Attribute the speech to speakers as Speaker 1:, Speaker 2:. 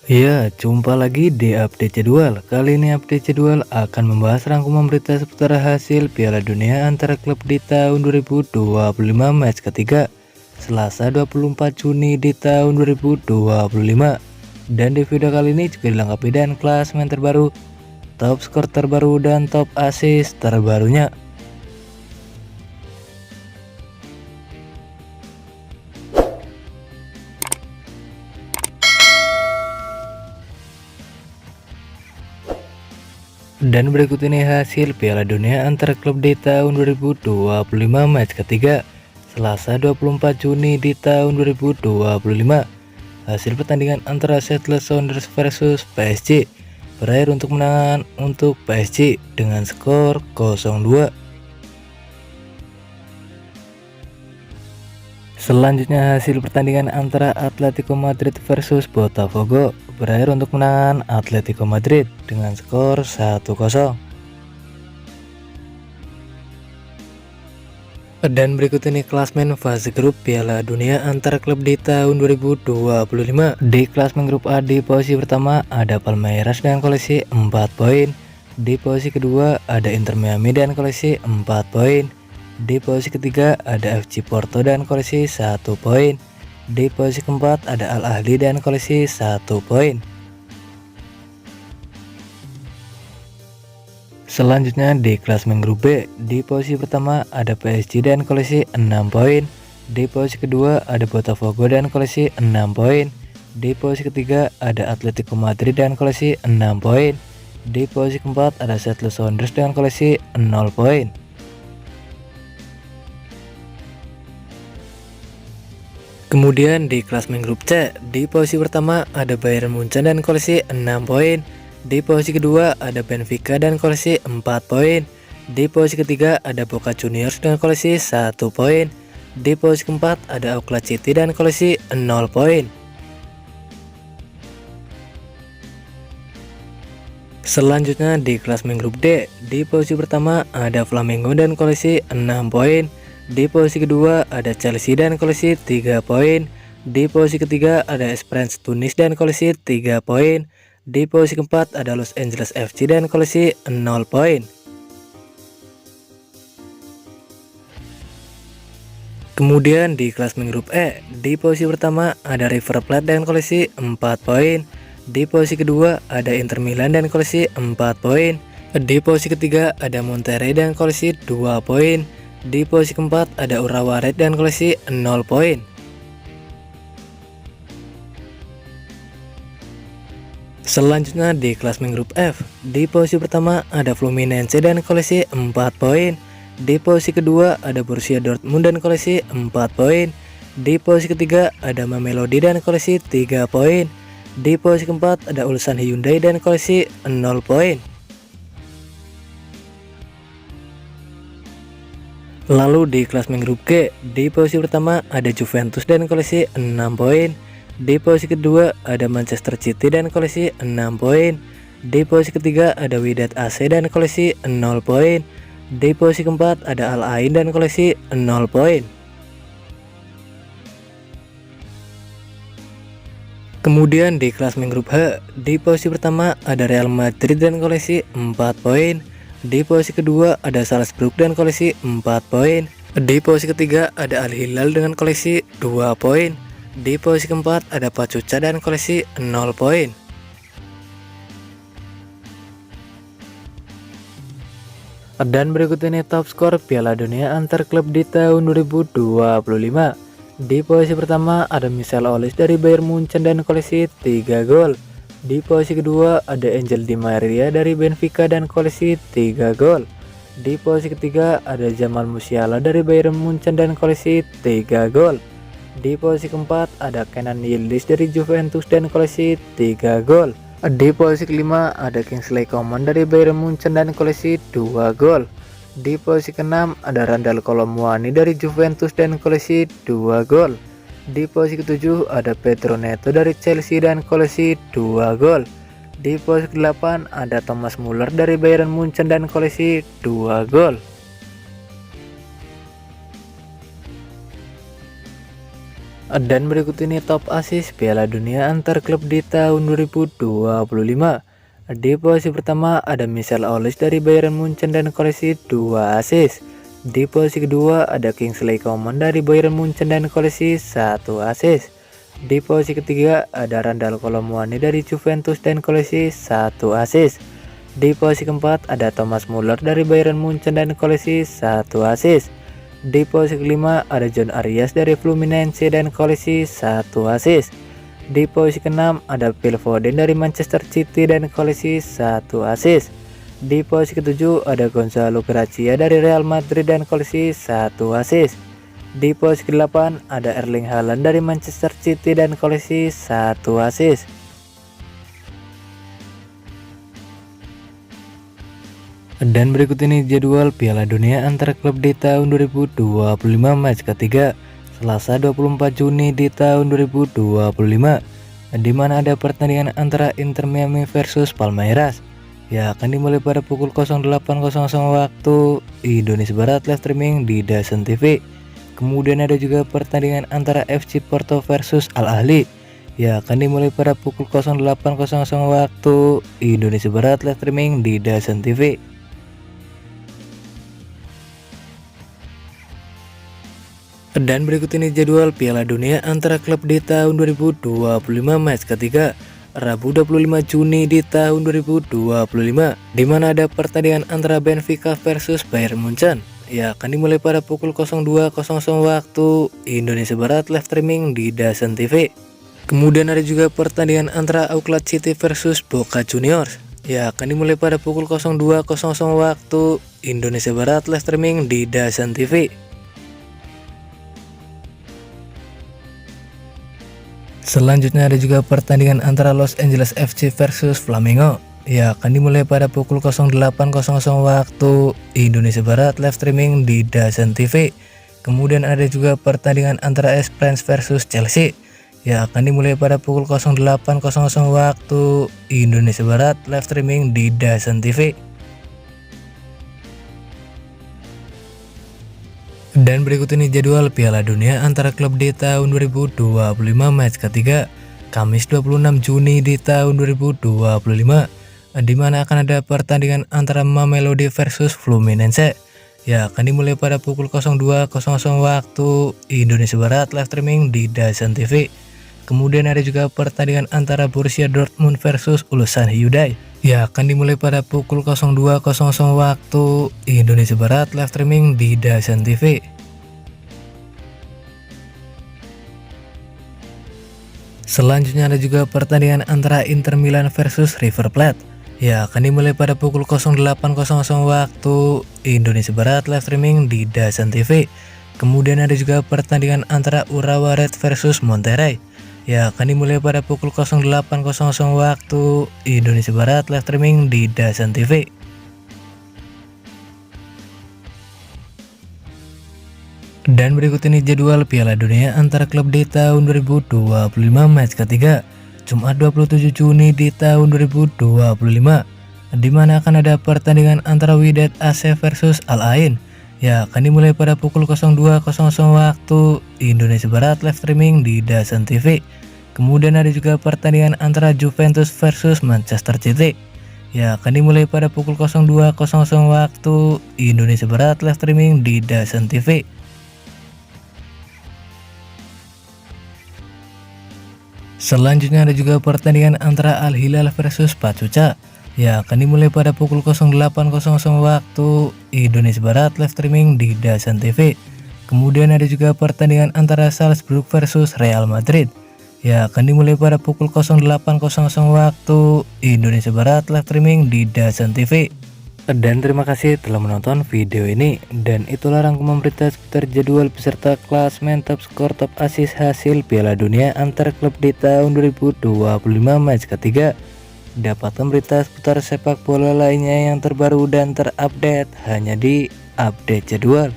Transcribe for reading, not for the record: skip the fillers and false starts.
Speaker 1: Ya, jumpa lagi di update jadwal. Kali ini update jadwal akan membahas rangkuman berita seputar hasil Piala Dunia antara klub di tahun 2025 match ketiga, Selasa 24 Juni di tahun 2025. Dan di video kali ini juga dilengkapi dengan klasemen terbaru, top skor terbaru dan top assist terbarunya. Dan berikut ini hasil Piala Dunia antar klub di tahun 2025 match ketiga, Selasa 24 Juni di tahun 2025. Hasil pertandingan antara Seattle Sounders versus PSG berakhir untuk menangan untuk PSG dengan skor 0-2. Selanjutnya hasil pertandingan antara Atletico Madrid versus Botafogo berakhir untuk menangan Atletico Madrid dengan skor 1-0. Dan berikut ini klasmen fase grup Piala Dunia antar klub di tahun 2025. Di klasmen grup A di posisi pertama ada Palmeiras dengan koleksi 4 poin. Di posisi kedua ada Inter Miami dengan koleksi 4 poin. Di posisi ketiga ada FC Porto dan koleksi 1 poin. Di posisi keempat ada Al Ahly dan koleksi 1 poin. Selanjutnya di klasmen grup B, di posisi pertama ada PSG dan koleksi 6 poin. Di posisi kedua ada Botafogo dan koleksi 6 poin. Di posisi ketiga ada Atletico Madrid dan koleksi 6 poin. Di posisi keempat ada Seattle Sounders dengan koleksi 0 poin. Kemudian di klasmen grup C, di posisi pertama ada Bayern Munchen dan koleksi 6 poin. Di posisi kedua ada Benfica dan koleksi 4 poin. Di posisi ketiga ada Boca Juniors dengan koleksi 1 poin. Di posisi keempat ada Auckland City dan koleksi 0 poin. Selanjutnya di klasmen grup D, di posisi pertama ada Flamengo dan koleksi 6 poin. Di posisi kedua ada Chelsea dan koleksi 3 poin. Di posisi ketiga ada Esperance Tunis dan koleksi 3 poin. Di posisi keempat ada Los Angeles FC dan koleksi 0 poin. Kemudian di klasmen grup E, di posisi pertama ada River Plate dengan koleksi 4 poin. Di posisi kedua ada Inter Milan dan koleksi 4 poin. Di posisi ketiga ada Monterrey dan koleksi 2 poin. Di posisi keempat ada Urawa Red dan koleksi 0 poin. Selanjutnya di klasmen grup F, di posisi pertama ada Fluminense dan koleksi 4 poin. Di posisi kedua ada Borussia Dortmund dan koleksi 4 poin. Di posisi ketiga ada Mamelodi dan koleksi 3 poin. Di posisi keempat ada Ulsan Hyundai dan koleksi 0 poin. Lalu di klasmen grup G, di posisi pertama ada Juventus dan koleksi 6 poin. Di posisi kedua ada Manchester City dan koleksi 6 poin. Di posisi ketiga ada Wydad AC dan koleksi 0 poin. Di posisi keempat ada Al Ain dan koleksi 0 poin. Kemudian di klasmen grup H, di posisi pertama ada Real Madrid dan koleksi 4 poin. Di posisi kedua ada Salzburg dan koleksi 4 poin. Di posisi ketiga ada Al Hilal dengan koleksi 2 poin. Di posisi keempat ada Pachuca dan koleksi 0 poin. Dan berikut ini top skor Piala Dunia antar klub di tahun 2025. Di posisi pertama ada Michel Olis dari Bayern Munchen dan koleksi 3 gol. Di posisi kedua ada Angel Di Maria dari Benfica dan koleksi 3 gol. Di posisi ketiga ada Jamal Musiala dari Bayern Munchen dan koleksi 3 gol. Di posisi keempat ada Kenan Yildiz dari Juventus dan koleksi 3 gol. Di posisi kelima ada Kingsley Coman dari Bayern Munchen dan koleksi 2 gol. Di posisi keenam ada Randal Kolo Muani dari Juventus dan koleksi 2 gol. Di posisi ketujuh ada Pedro Neto dari Chelsea dan koleksi 2 gol. Di posisi ke-8 ada Thomas Muller dari Bayern Munchen dan koleksi 2 gol. Dan berikut ini top assist Piala Dunia antar klub di tahun 2025. Di posisi pertama ada Michel Olise dari Bayern Munchen dan koleksi 2 assist. Di posisi kedua ada Kingsley Coman dari Bayern Munchen dan koleksi 1 assist. Di posisi ketiga ada Randal Kolo Muani dari Juventus dan koleksi 1 assist. Di posisi keempat ada Thomas Muller dari Bayern Munchen dan koleksi 1 assist. Di posisi kelima ada John Arias dari Fluminense dan koleksi 1 assist. Di posisi keenam ada Phil Foden dari Manchester City dan koleksi 1 assist. Di posisi ketujuh ada Gonzalo Gracia dari Real Madrid dan koleksi 1 assist. Di posisi ke-8 ada Erling Haaland dari Manchester City dan koleksi 1 assist. Dan berikut ini jadwal Piala Dunia antar klub di tahun 2025 match ketiga Selasa 24 Juni di tahun 2025, di mana ada pertandingan antara Inter Miami versus Palmeiras yang akan dimulai pada pukul 08.00 waktu Indonesia Barat, live streaming di DAZN TV. Kemudian ada juga pertandingan antara FC Porto versus Al Ahly yang akan dimulai pada pukul 08.00 waktu Indonesia Barat, live streaming di DAZN TV. Dan berikut ini jadwal Piala Dunia antara klub di tahun 2025 match ketiga Rabu 25 Juni di tahun 2025, di mana ada pertandingan antara Benfica versus Bayern Munchen yang akan dimulai pada pukul 02.00 waktu Indonesia Barat, live streaming di DAZN TV. Kemudian ada juga pertandingan antara Auckland City versus Boca Juniors yang akan dimulai pada pukul 02.00 waktu Indonesia Barat, live streaming di DAZN TV. Selanjutnya ada juga pertandingan antara Los Angeles FC versus Flamengo yang akan dimulai pada pukul 08.00 waktu Indonesia Barat, live streaming di DAZN TV. Kemudian ada juga pertandingan antara Esperance versus Chelsea yang akan dimulai pada pukul 08.00 waktu Indonesia Barat, live streaming di DAZN TV. Dan berikut ini jadwal Piala Dunia antara klub di tahun 2025 match ketiga Kamis 26 Juni di tahun 2025, di mana akan ada pertandingan antara Mamelodi versus Fluminense yang akan dimulai pada pukul 02.00 waktu Indonesia Barat, live streaming di DAZN TV. Kemudian ada juga pertandingan antara Borussia Dortmund versus Ulsan Hyundai yang akan dimulai pada pukul 02.00 waktu Indonesia Barat, live streaming di DAZN TV. Selanjutnya ada juga pertandingan antara Inter Milan versus River Plate yang akan dimulai pada pukul 08.00 waktu Indonesia Barat, live streaming di DAZN TV. Kemudian ada juga pertandingan antara Urawa Red versus Monterrey yang akan dimulai pada pukul 08.00 waktu Indonesia Barat, live streaming di DAZN TV. Dan berikut ini jadwal Piala Dunia antar klub di tahun 2025 match ketiga Jumat 27 Juni di tahun 2025, di mana akan ada pertandingan antara Wydad AC versus Al Ain yang akan dimulai pada pukul 02.00 waktu Indonesia Barat, live streaming di DAZN TV. Kemudian ada juga pertandingan antara Juventus versus Manchester City yang akan dimulai pada pukul 02.00 waktu Indonesia Barat, live streaming di DAZN TV. Selanjutnya ada juga pertandingan antara Al Hilal versus Pachuca yang akan dimulai pada pukul 08.00 waktu Indonesia Barat, live streaming di DAZN TV. Kemudian ada juga pertandingan antara Salzburg versus Real Madrid yang akan dimulai pada pukul 08.00 waktu Indonesia Barat, live streaming di DAZN TV. Dan terima kasih telah menonton video ini, dan itulah rangkuman berita seputar jadwal peserta klasmen top skor top assist hasil Piala Dunia antar klub di tahun 2025 match ketiga. Dapatkan berita seputar sepak bola lainnya yang terbaru dan terupdate hanya di Update Jadwal.